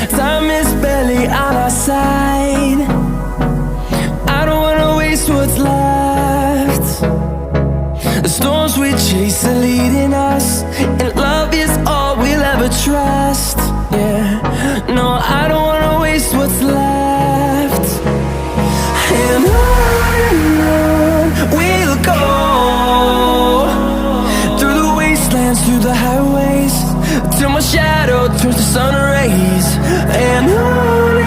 Time is barely on our side. I don't wanna waste what's left. The storms we chase are leading us, and love is all we'll ever trust. Yeah, no, I don't wanna waste what's left. And on we'll go, through the wastelands, through the highways, till my shadow turns to sun rays. And on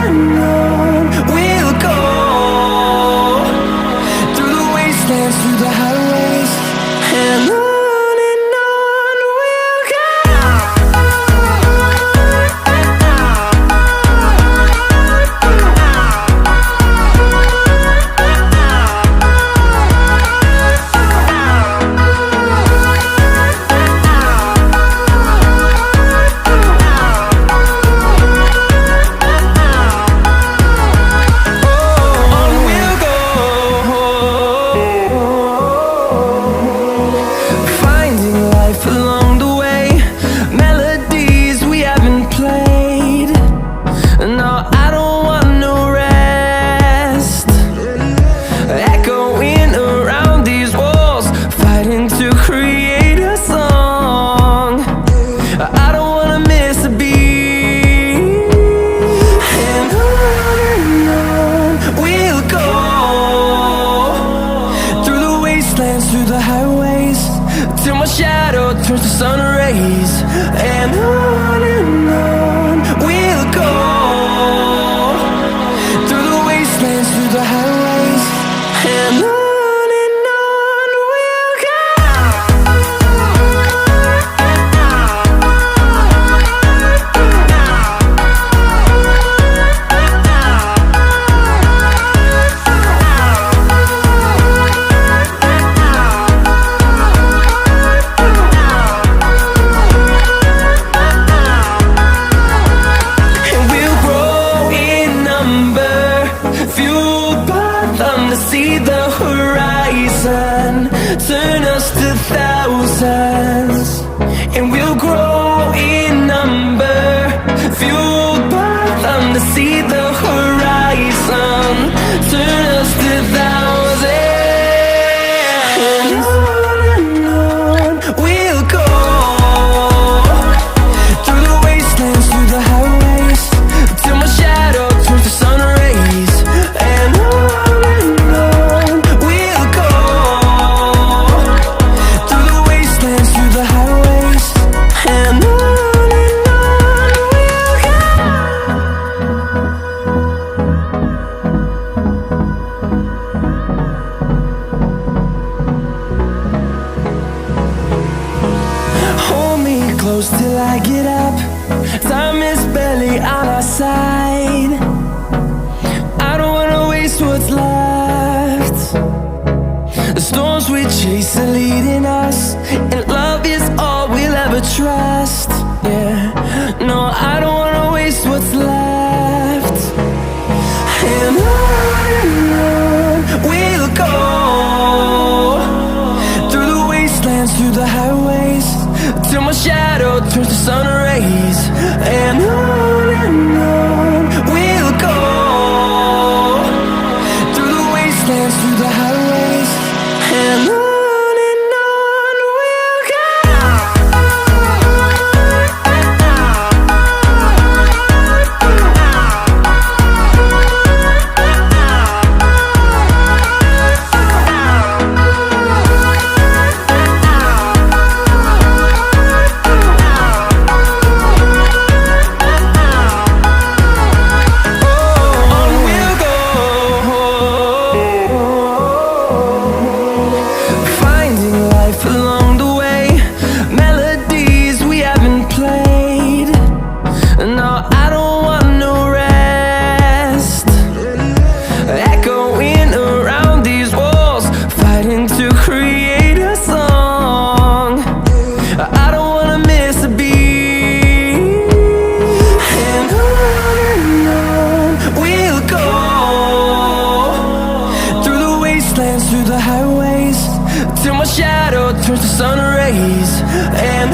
we'll go, through the wastelands, through the highways, and on we'll go. Through the highways, till my shadow turns to sun rays. And on we'll go, through the wastelands, through the highways, and on we'll go. To see the horizon turn us to thousands, and we'll grow in number, fueled by them. To see the horizon turn us to thousands, and on we'll go, through the wastelands, through the highways, till my shadow turns to sun rays. And close till I get up. Time is barely on our side. I don't wanna waste what's left. The storms we chase are leading us, and love is all we'll ever trust. Yeah, no, I don't wanna waste what's left. And on we'll go, through the wastelands, through the highways, till my shadow turns to sun rays. And on we'll go, through the wastelands, through the highways, and on we'll go. Through the highways, till my shadow turns to sun rays. And